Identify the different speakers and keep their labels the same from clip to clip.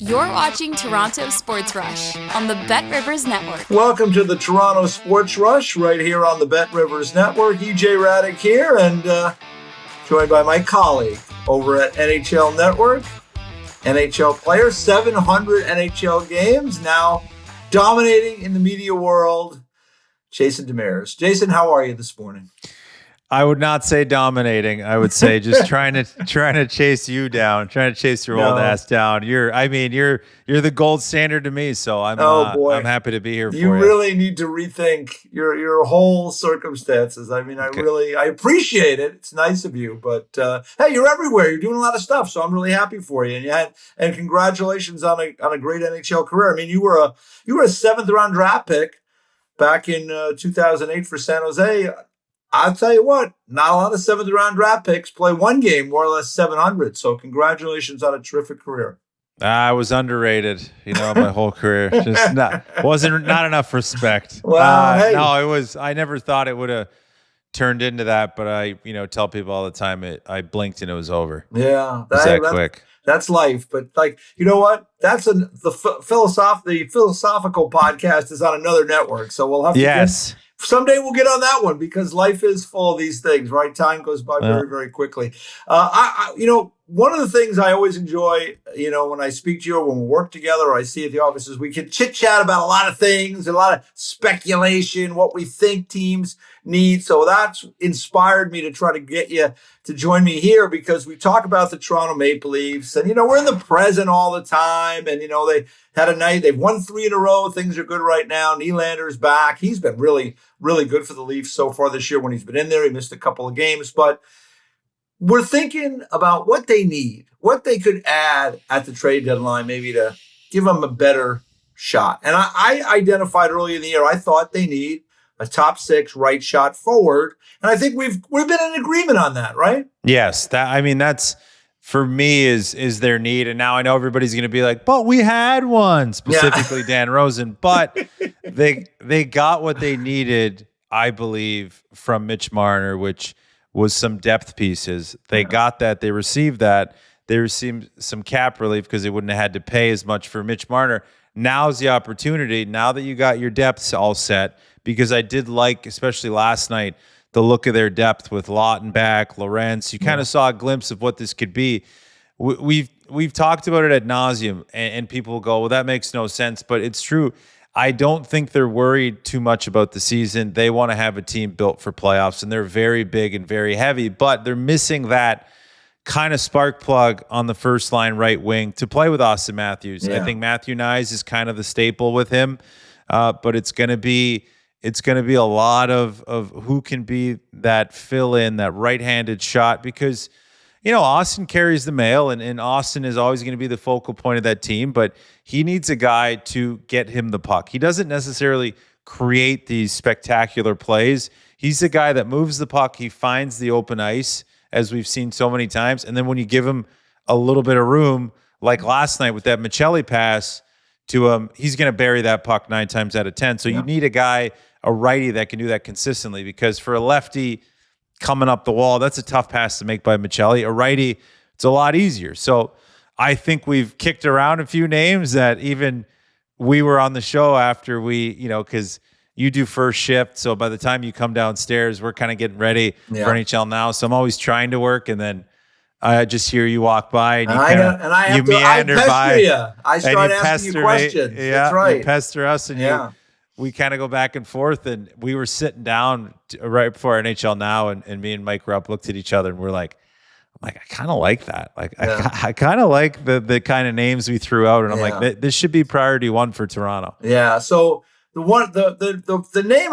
Speaker 1: You're watching Toronto Sports Rush on the Bet Rivers Network.
Speaker 2: Welcome to the Toronto Sports Rush right here on the Bet Rivers Network. EJ Hradek here and joined by my colleague over at NHL Network, NHL player, 700 NHL games, now dominating in the media world, Jason Demers. Jason, how are you this morning?
Speaker 3: I would not say dominating. I would say just trying to chase you down, trying to chase your old ass down. You're the gold standard to me. So I'm happy to be here for you.
Speaker 2: You really need to rethink your whole circumstances. I mean, I appreciate it. It's nice of you, but hey, you're everywhere. You're doing a lot of stuff, so I'm really happy for you. And congratulations on a great NHL career. I mean, you were a 7th round draft pick back in 2008 for San Jose. I'll tell you what, not a lot of 7th round draft picks play one game, more or less 700. So congratulations on a terrific career.
Speaker 3: I was underrated, my whole career. Just wasn't enough respect.
Speaker 2: Well, hey.
Speaker 3: No, it was. I never thought it would have turned into that, but I, tell people all the time I blinked and it was over.
Speaker 2: Yeah,
Speaker 3: that's quick.
Speaker 2: That's life. But you know what? That's the philosophical podcast is on another network, so we'll have to someday we'll get on that one because life is full of these things, right? Time goes by very, very quickly. One of the things I always enjoy, when I speak to you or when we work together or I see you at the office is we can chit chat about a lot of things, a lot of speculation, what we think teams need. So that's inspired me to try to get you to join me here because we talk about the Toronto Maple Leafs and, we're in the present all the time. And, they had a night, they've won 3 in a row. Things are good right now. Nylander's back. He's been really, really good for the Leafs so far this year when he's been in there. He missed a couple of games, but we're thinking about what they need, what they could add at the trade deadline, maybe to give them a better shot. And I identified early in the year, I thought they need a top 6 right shot forward. And I think we've been in agreement on that, right?
Speaker 3: Yes. That's for me is their need. And now I know everybody's going to be like, but we had one, specifically Dan Rosen, but they got what they needed, I believe, from Mitch Marner, which was some depth pieces. They got that. They received that. They received some cap relief because they wouldn't have had to pay as much for Mitch Marner. Now's the opportunity. Now that you got your depths all set, because I did like, especially last night, the look of their depth with Lautenbach, Lorentz. You kind of saw a glimpse of what this could be. We've talked about it ad nauseum, and people will go, well, that makes no sense, but it's true. I don't think they're worried too much about the season. They want to have a team built for playoffs, and they're very big and very heavy, but they're missing that kind of spark plug on the first line right wing to play with Austin Matthews. I think Matthew Nyes is kind of the staple with him, but it's going to be a lot of who can be that fill-in, that right-handed shot, because Austin carries the mail, and Austin is always going to be the focal point of that team, but he needs a guy to get him the puck. He doesn't necessarily create these spectacular plays. He's the guy that moves the puck. He finds the open ice, as we've seen so many times, and then when you give him a little bit of room, like last night with that Marchessault pass to him, he's going to bury that puck 9 times out of 10. So you need a guy, a righty, that can do that consistently, because for a lefty coming up the wall, that's a tough pass to make by Marchessault. A righty, it's a lot easier. So I think we've kicked around a few names that even we were on the show after we, because you do first shift. So by the time you come downstairs, we're kind of getting ready for NHL Now. So I'm always trying to work, and then I just hear you walk by and you meander by.
Speaker 2: I start asking you questions. That's right.
Speaker 3: You pester us, and we kind of go back and forth. And we were sitting down right before NHL Now, and me and Mike Rupp looked at each other, and we're like, I kind of like that. I kind of like the kind of names we threw out, and I'm like, this should be priority 1 for Toronto.
Speaker 2: Yeah. So the name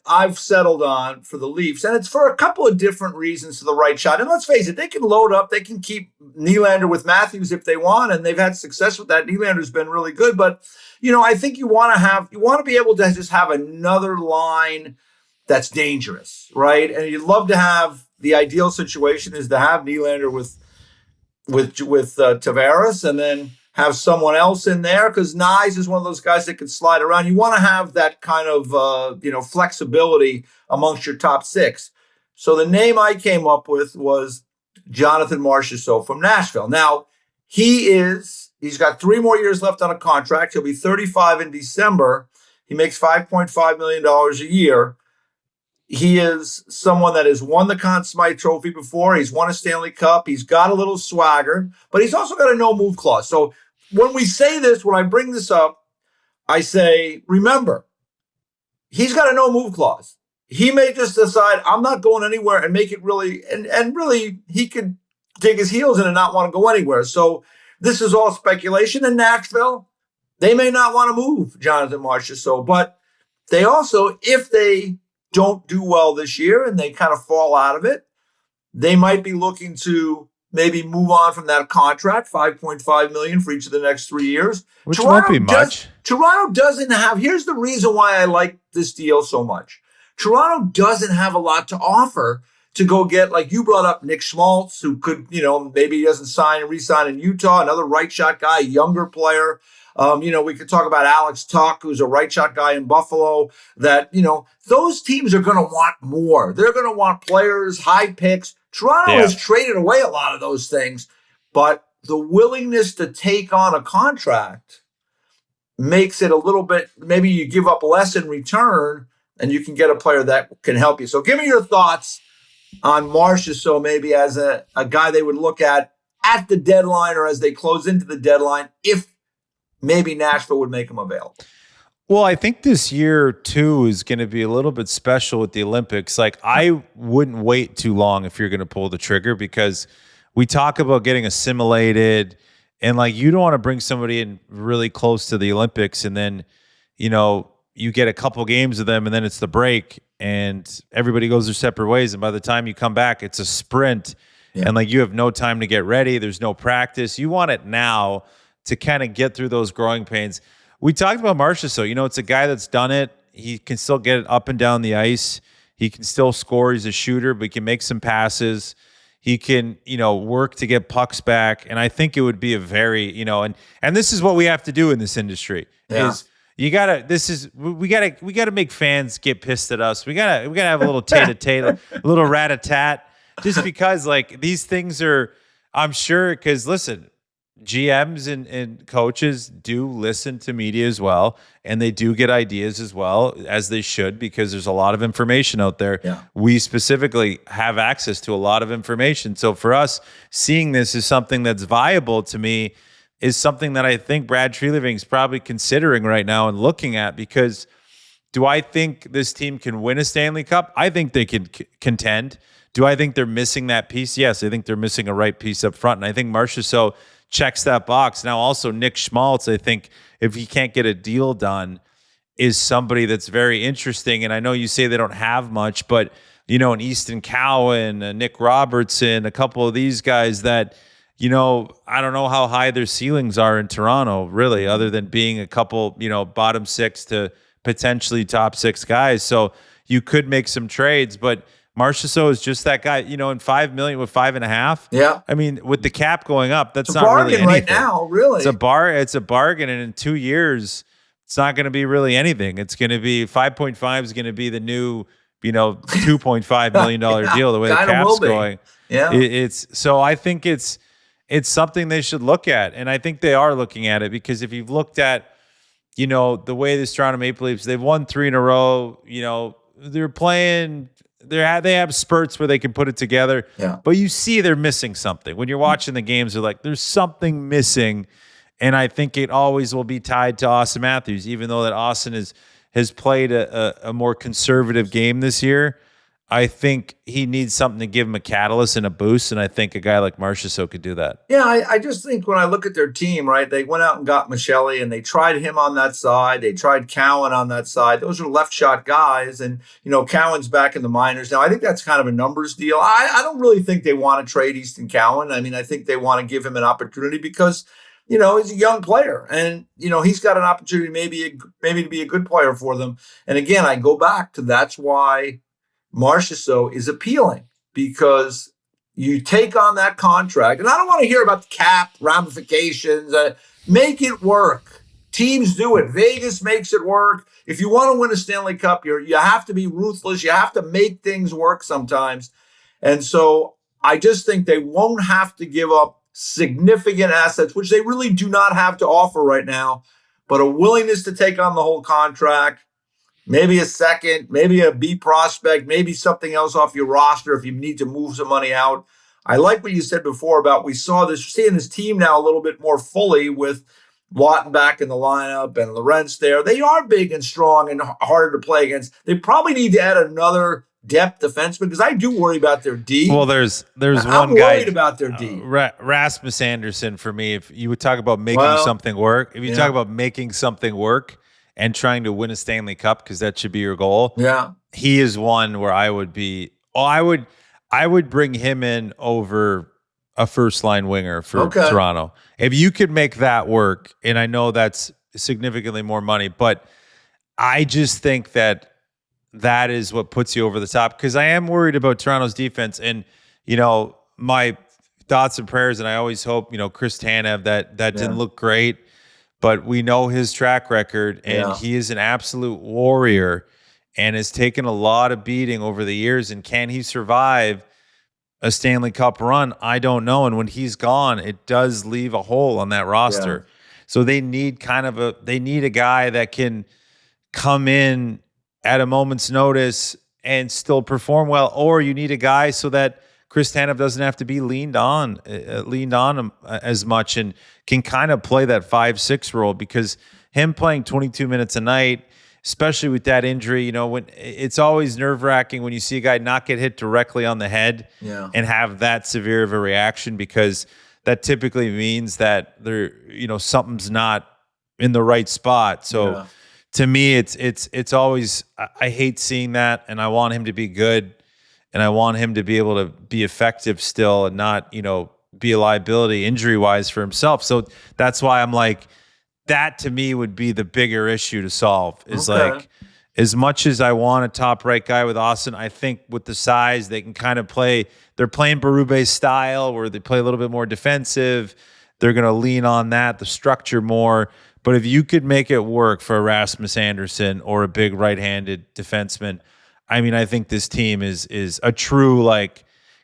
Speaker 2: I've settled on for the Leafs, and it's for a couple of different reasons to the right shot. And let's face it, they can load up, they can keep Nylander with Matthews if they want, and they've had success with that. Nylander's been really good, but I think you want to be able to just have another line that's dangerous, right? And you'd love to have, the ideal situation is to have Nylander with Tavares, and then have someone else in there, because Nyes is one of those guys that can slide around. You want to have that kind of flexibility amongst your top 6. So the name I came up with was Jonathan Marchessault from Nashville. Now, he is He's got 3 more years left on a contract. He'll be 35 in December. He makes $5.5 million a year. He is someone that has won the Conn Smythe Trophy before. He's won a Stanley Cup. He's got a little swagger, but he's also got a no-move clause. So when we say this, when I bring this up, I say, remember, he's got a no-move clause. He may just decide, I'm not going anywhere and make it really, and really, he could dig his heels in and not want to go anywhere. So this is all speculation. In Nashville, they may not want to move Jonathan Marchessault, but they also, if they don't do well this year and they kind of fall out of it, they might be looking to maybe move on from that contract, $5.5 million for each of the next 3 years.
Speaker 3: Which won't be much.
Speaker 2: Toronto doesn't have, here's the reason why I like this deal so much. Toronto doesn't have a lot to offer to go get, like you brought up, Nick Schmaltz, who could, maybe he doesn't re-sign in Utah, another right shot guy, younger player. We could talk about Alex Tuck, who's a right shot guy in Buffalo, that, those teams are going to want more. They're going to want players, high picks. Toronto has traded away a lot of those things, but the willingness to take on a contract makes it a little bit, maybe you give up less in return and you can get a player that can help you. So give me your thoughts on Marchessault, maybe as a guy they would look at the deadline or as they close into the deadline, if maybe Nashville would make him available.
Speaker 3: Well, I think this year, too, is going to be a little bit special with the Olympics. Like, I wouldn't wait too long if you're going to pull the trigger, because we talk about getting assimilated, and, like, you don't want to bring somebody in really close to the Olympics and then, you get a couple games of them and then it's the break and everybody goes their separate ways. And by the time you come back, it's a sprint and, like, you have no time to get ready. There's no practice. You want it now to kind of get through those growing pains. We talked about Marchessault. It's a guy that's done it. He can still get it up and down the ice. He can still score. He's a shooter, but he can make some passes. He can, work to get pucks back. And I think it would be a very, and this is what we have to do in this industry is we gotta make fans get pissed at us. We gotta have a little tate-a-tate, a little rat-a-tat, just because, like, these things are, I'm sure, because listen, GMs and coaches do listen to media as well, and they do get ideas as well, as they should, because there's a lot of information out there.
Speaker 2: Yeah.
Speaker 3: We specifically have access to a lot of information. So for us, seeing this is something that's viable to me, is something that I think Brad Treliving is probably considering right now and looking at, because do I think this team can win a Stanley Cup? I think they can contend. Do I think they're missing that piece? Yes, I think they're missing a right piece up front, and I think Marchessault checks that box. Now, also Nick Schmaltz, I think, if he can't get a deal done, is somebody that's very interesting. And I know you say they don't have much, but, an Easton Cowan, Nick Robertson, a couple of these guys that, I don't know how high their ceilings are in Toronto, really, other than being a couple, bottom 6 to potentially top 6 guys. So you could make some trades, but Marchessault is just that guy, and $5 million with $5.5.
Speaker 2: Yeah.
Speaker 3: I mean, with the cap going up, that's not
Speaker 2: bargain
Speaker 3: really anything
Speaker 2: right now, really.
Speaker 3: It's a bargain, and in 2 years, it's not going to be really anything. It's going to be 5.5 is going to be the new, $2.5 million deal, the way the cap's going.
Speaker 2: Yeah.
Speaker 3: So I think it's something they should look at, and I think they are looking at it, because if you've looked at, the way the Toronto Maple Leafs, they've won 3 in a row. They're playing. They have spurts where they can put it together, but you see they're missing something. When you're watching the games, they're like, there's something missing, and I think it always will be tied to Austin Matthews, even though that Austin has played a more conservative game this year. I think he needs something to give him a catalyst and a boost, and I think a guy like Marchessault could do that.
Speaker 2: Yeah, I just think when I look at their team, right, they went out and got Machelli, and they tried him on that side. They tried Cowan on that side. Those are left shot guys, and, Cowan's back in the minors. Now, I think that's kind of a numbers deal. I don't really think they want to trade Easton Cowan. I mean, I think they want to give him an opportunity because, he's a young player, and, he's got an opportunity maybe to be a good player for them. And again, I go back to that's why Marchessault is appealing, because you take on that contract, and I don't want to hear about the cap ramifications. Make it work. Teams do it. Vegas makes it work. If you want to win a Stanley Cup, you have to be ruthless. You have to make things work sometimes. And so I just think they won't have to give up significant assets, which they really do not have to offer right now, but a willingness to take on the whole contract, maybe a second, maybe a B prospect, maybe something else off your roster if you need to move some money out. I like what you said before about seeing this team now a little bit more fully with Lawton back in the lineup and Lorentz there. They are big and strong and harder to play against. They probably need to add another depth defenseman because I do worry about their D.
Speaker 3: Well, there's one guy.
Speaker 2: I'm worried about their D.
Speaker 3: Rasmus Andersson for me. If you would talk about making something work, talk about making something work and trying to win a Stanley Cup, because that should be your goal.
Speaker 2: Yeah,
Speaker 3: he is one where I would be. I would bring him in over a first line winger for Toronto. If you could make that work, and I know that's significantly more money, but I just think that is what puts you over the top, because I am worried about Toronto's defense. And, my thoughts and prayers, and I always hope, Chris Tanev, that didn't look great, but we know his track record, and he is an absolute warrior and has taken a lot of beating over the years. And can he survive a Stanley Cup run? I don't know. And when he's gone, it does leave a hole on that roster. Yeah. So they need a guy that can come in at a moment's notice and still perform well, or you need a guy so that Chris Tanev doesn't have to be leaned on as much and can kind of play that 5-6 role, because him playing 22 minutes a night, especially with that injury, when it's always nerve-wracking when you see a guy not get hit directly on the head and have that severe of a reaction, because that typically means that something's not in the right spot. So to me, it's always, I hate seeing that, and I want him to be good, and I want him to be able to be effective still and not, be a liability injury-wise for himself. So that's why I'm like, that to me would be the bigger issue to solve, is like, as much as I want a top right guy with Austin, I think with the size, they can kind of they're playing Berube's style where they play a little bit more defensive. They're going to lean on that, the structure more. But if you could make it work for a Rasmus Andersson or a big right-handed defenseman, I think this team is a true,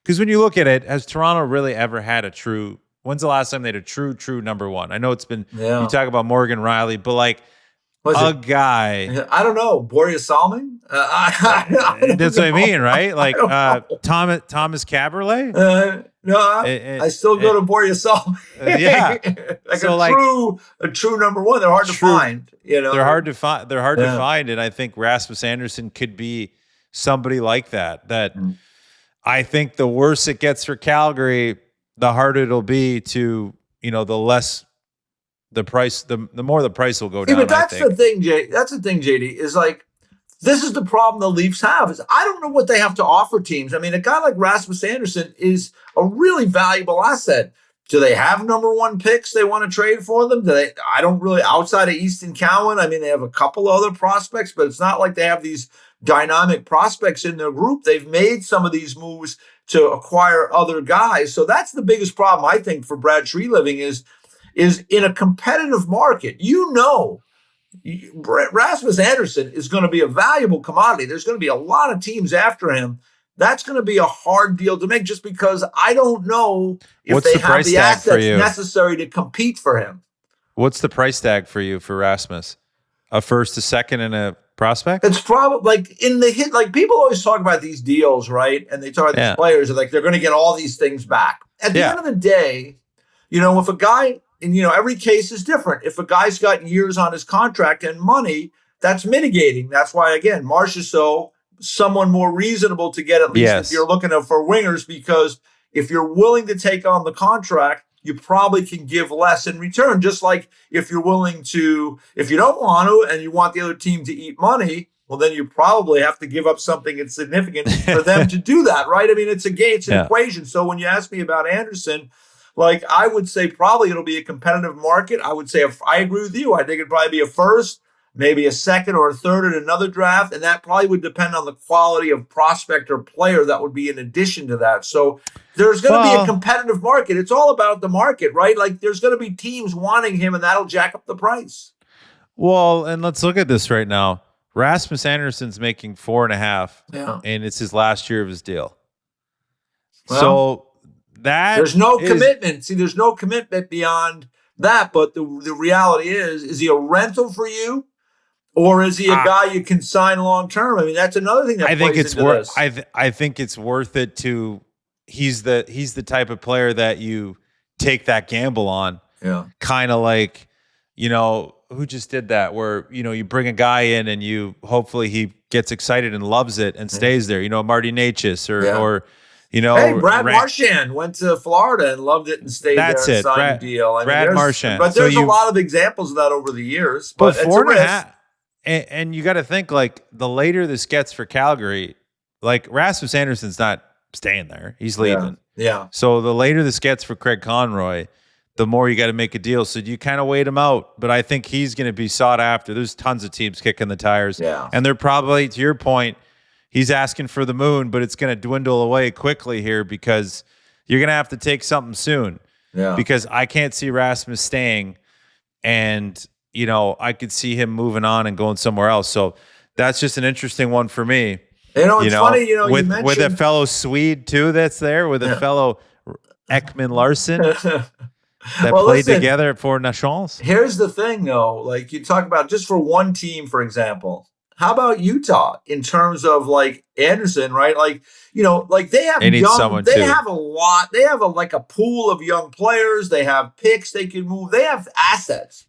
Speaker 3: because when you look at it, has Toronto really ever had a true, when's the last time they had a true number one? I know it's been, you talk about Morgan Riley, but guy.
Speaker 2: I don't know. Boreas Salmon?
Speaker 3: That's what I mean, right? Thomas Caberlet?
Speaker 2: No, I still go to Boreas Salmon.
Speaker 3: Yeah.
Speaker 2: A true number one. They're hard to find.
Speaker 3: They're hard to find. They're hard to find. And I think Rasmus Andersson could be somebody like that. I think the worse it gets for Calgary, the harder it'll be to, the price, the more the price will go down.
Speaker 2: But that's the thing, JD, is this is the problem the Leafs have, is I don't know what they have to offer teams. A guy like Rasmus Andersson is a really valuable asset. Do they have number one picks they want to trade for them? I don't really, outside of Easton Cowan, they have a couple other prospects, but it's not like they have these dynamic prospects in their group. They've made some of these moves to acquire other guys. So that's the biggest problem, I think, for Brad Treliving is in a competitive market. Rasmus Andersson is going to be a valuable commodity. There's going to be a lot of teams after him. That's going to be a hard deal to make, just because I don't know if they have the assets necessary to compete for him.
Speaker 3: What's the price tag for you for Rasmus? A first, a second, and a prospect?
Speaker 2: It's probably in the hit. People always talk about these deals, right? And they talk about these players, and they're going to get all these things back. At the end of the day, if a guy, and every case is different. If a guy's got years on his contract and money, that's mitigating. That's why, again, Marchessault, someone more reasonable to get, at least if you're looking for wingers, because if you're willing to take on the contract, you probably can give less in return. Just like if you're willing to, if you don't want to and you want the other team to eat money, well, then you probably have to give up something insignificant for them to do that, right? It's an equation. So when you ask me about Andersson, I would say probably it'll be a competitive market. I would say, I agree with you. I think it'd probably be a first, maybe a second or a third in another draft. And that probably would depend on the quality of prospect or player that would be in addition to that. So there's going to be a competitive market. It's all about the market, right? There's going to be teams wanting him, and that'll jack up the price.
Speaker 3: Well, and let's look at this right now. Rasmus Andersson's making 4.5, and it's his last year of his deal. Well, so
Speaker 2: there's no commitment. See, there's no commitment beyond that. But the reality is he a rental for you? Or is he a guy you can sign long term? I mean, that's another thing that plays into this.
Speaker 3: I think it's worth it to. He's the type of player that you take that gamble on.
Speaker 2: Yeah.
Speaker 3: Kind of like, who just did that? Where you bring a guy in and you hopefully he gets excited and loves it and stays there. Marty Natchez or.
Speaker 2: Hey, Brad Marchand went to Florida and loved it and stayed there and signed a deal.
Speaker 3: Brad Marchand.
Speaker 2: But there's a lot of examples of that over the years. But it's a risk.
Speaker 3: And you got to think, like, the later this gets for Calgary, like, Rasmus Andersson's not staying there. He's leaving.
Speaker 2: Yeah.
Speaker 3: So the later this gets for Craig Conroy, the more you got to make a deal. So you kind of wait him out. But I think he's going to be sought after. There's tons of teams kicking the tires.
Speaker 2: Yeah.
Speaker 3: And they're probably, to your point, he's asking for the moon, but it's going to dwindle away quickly here because you're going to have to take something soon.
Speaker 2: Yeah.
Speaker 3: Because I can't see Rasmus staying and – I could see him moving on and going somewhere else. So that's just an interesting one for me.
Speaker 2: It's funny,
Speaker 3: with a fellow Swede too that's there, with a fellow Ekman Larsson that played together for Nationals.
Speaker 2: Here's the thing, though. Like you talk about just for one team, for example. How about Utah in terms of like Anderson, right? Like, they have have a lot. They have a pool of young players. They have picks they can move. They have assets.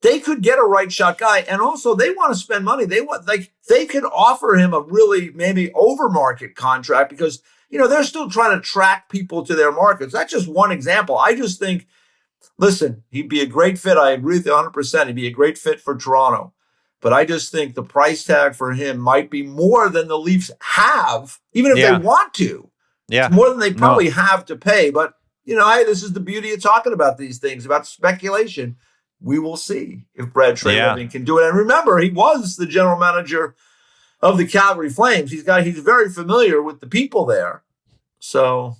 Speaker 2: They could get a right shot guy, and also they want to spend money. They could offer him a really maybe overmarket contract because they're still trying to attract people to their markets. That's just one example. I just think, listen, he'd be a great fit. I agree with you 100%. He'd be a great fit for Toronto, but I just think the price tag for him might be more than the Leafs have, even if they want to.
Speaker 3: Yeah,
Speaker 2: it's more than they probably have to pay. But hey, this is the beauty of talking about these things, about speculation. We will see if Brad Treliving can do it. And remember, he was the general manager of the Calgary Flames. He's very familiar with the people there. So,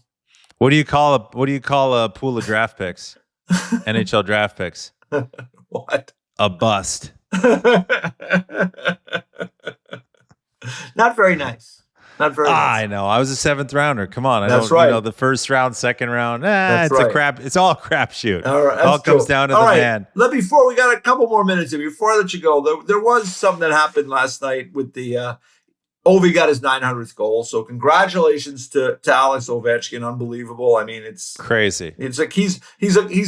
Speaker 3: what do you call a pool of draft picks? NHL draft picks.
Speaker 2: What?
Speaker 3: A bust.
Speaker 2: Not very nice. Not very nice.
Speaker 3: I know. I was a 7th rounder. Come on.
Speaker 2: That's right.
Speaker 3: The first round, second round. It's all a crapshoot.
Speaker 2: All right.
Speaker 3: All comes down to the man.
Speaker 2: Before we got a couple more minutes here, before I let you go, there was something that happened last night with the Ovi got his 900th goal. So congratulations to Alex Ovechkin. Unbelievable. I mean, it's
Speaker 3: crazy.
Speaker 2: It's like he's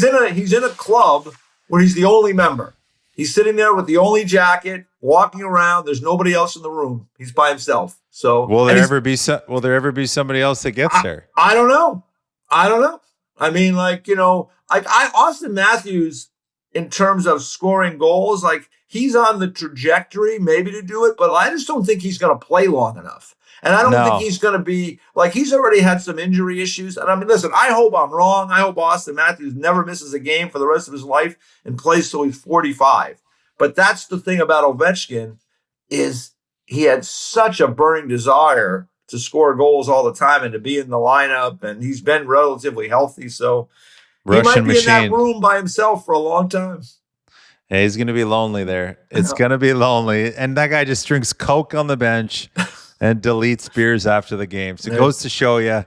Speaker 2: in a club where he's the only member. He's sitting there with the only jacket, walking around. There's nobody else in the room. He's by himself. So
Speaker 3: will there ever be somebody else that gets there?
Speaker 2: I don't know. I mean, Austin Matthews, in terms of scoring goals, like he's on the trajectory maybe to do it, but I just don't think he's going to play long enough. And I don't think he's going to be he's already had some injury issues. And I mean, listen, I hope I'm wrong. I hope Austin Matthews never misses a game for the rest of his life and plays till he's 45. But that's the thing about Ovechkin is he had such a burning desire to score goals all the time and to be in the lineup. And he's been relatively healthy. So he might be in that room by himself for a long time.
Speaker 3: Yeah, he's going to be lonely there. It's going to be lonely. And that guy just drinks Coke on the bench and deletes beers after the game. So it goes to show you,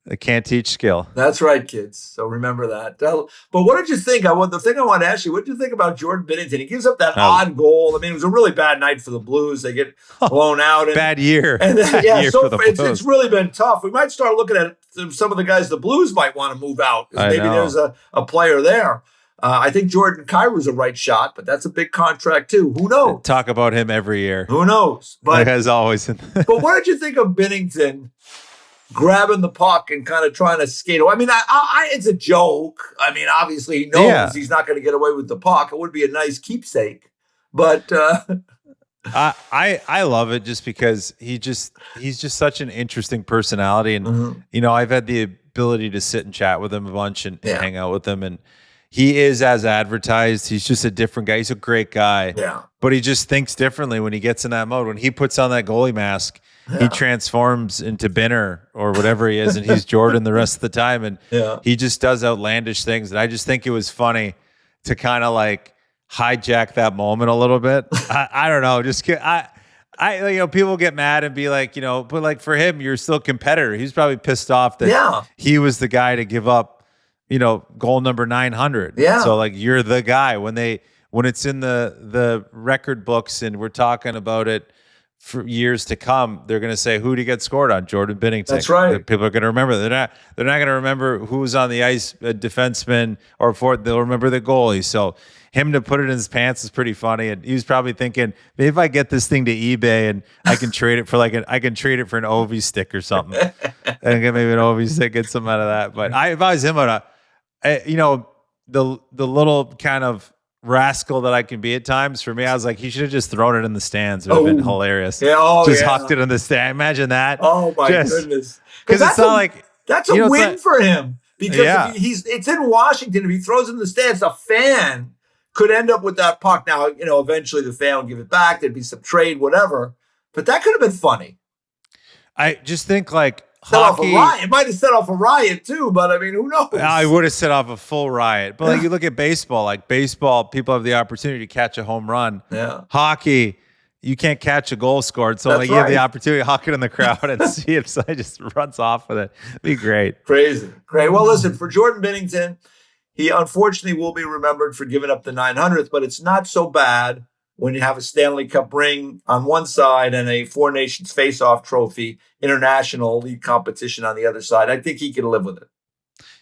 Speaker 3: they can't teach skill.
Speaker 2: That's right, kids. So remember that. But what did you think? The thing I want to ask you, what did you think about Jordan Binnington? He gives up that odd goal. I mean, it was a really bad night for the Blues. They get blown out.
Speaker 3: Bad year.
Speaker 2: And then, it's really been tough. We might start looking at some of the guys the Blues might want to move out. Maybe there's a player there. I think Jordan Kyrou's a right shot, but that's a big contract too. Who knows?
Speaker 3: Talk about him every year.
Speaker 2: Who knows? But
Speaker 3: as always.
Speaker 2: But what did you think of Binnington grabbing the puck and kind of trying to skate away? I mean, it's a joke. I mean, obviously he knows he's not going to get away with the puck. It would be a nice keepsake, but
Speaker 3: I love it just because he's just such an interesting personality, and I've had the ability to sit and chat with him a bunch and hang out with him, and he is as advertised. He's just a different guy. He's a great guy.
Speaker 2: Yeah.
Speaker 3: But he just thinks differently when he gets in that mode. When he puts on that goalie mask, he transforms into Binner or whatever he is, and he's Jordan the rest of the time. And he just does outlandish things. And I just think it was funny to kind of hijack that moment a little bit. I don't know. People get mad and be like, but like for him, you're still a competitor. He's probably pissed off that he was the guy to give up, goal number 900.
Speaker 2: Yeah.
Speaker 3: So like you're the guy when it's in the record books and we're talking about it for years to come, they're going to say, who did he get scored on? Jordan Binnington.
Speaker 2: That's right.
Speaker 3: People are going to remember. They're not going to remember who was on the ice, a defenseman or forward. They'll remember the goalie. So him to put it in his pants is pretty funny. And he was probably thinking, maybe if I get this thing to eBay and I can trade it for an Ovi stick or something, and get maybe an Ovi stick, get some out of that. But if I was him, the little kind of rascal that I can be at times, for me, I was like, he should have just thrown it in the stands. It would have been hilarious.
Speaker 2: Yeah,
Speaker 3: just hucked it in the stand. Imagine that.
Speaker 2: Oh my goodness.
Speaker 3: Because it's not like
Speaker 2: that's a win for him. Because if it's in Washington. If he throws it in the stands, a fan could end up with that puck. Now, eventually the fan will give it back. There'd be some trade, whatever. But that could have been funny. I
Speaker 3: just think like
Speaker 2: set off a riot. It might have set off a riot too, but I mean, who knows?
Speaker 3: I would have set off a full riot. But like you look at baseball, people have the opportunity to catch a home run.
Speaker 2: Yeah.
Speaker 3: Hockey, you can't catch a goal scored. So you have the opportunity to huck it in the crowd and see if somebody just runs off with it. It'd be great.
Speaker 2: Crazy. Great. Well, listen, for Jordan Binnington, he unfortunately will be remembered for giving up the 900th, but it's not so bad when you have a Stanley Cup ring on one side and a Four Nations face-off trophy, international league competition on the other side. I think he can live with it.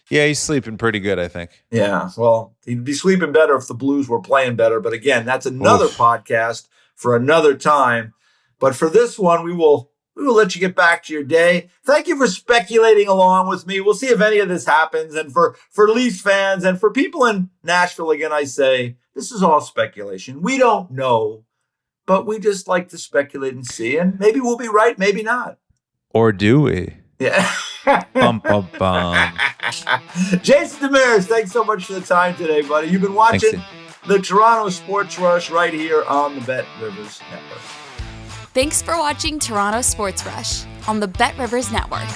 Speaker 3: Yeah, he's sleeping pretty good, I think.
Speaker 2: Yeah, well, he'd be sleeping better if the Blues were playing better. But again, that's another podcast for another time. But for this one, we will let you get back to your day. Thank you for speculating along with me. We'll see if any of this happens. And for Leafs fans and for people in Nashville, again, I say, this is all speculation. We don't know, but we just like to speculate and see. And maybe we'll be right, maybe not.
Speaker 3: Or do we?
Speaker 2: Yeah.
Speaker 3: Bum, bum, bum.
Speaker 2: Jason Demers, thanks so much for the time today, buddy. You've been watching the Toronto Sports Rush right here on the Bet Rivers Network.
Speaker 1: Thanks for watching Toronto Sports Rush on the Bet Rivers Network.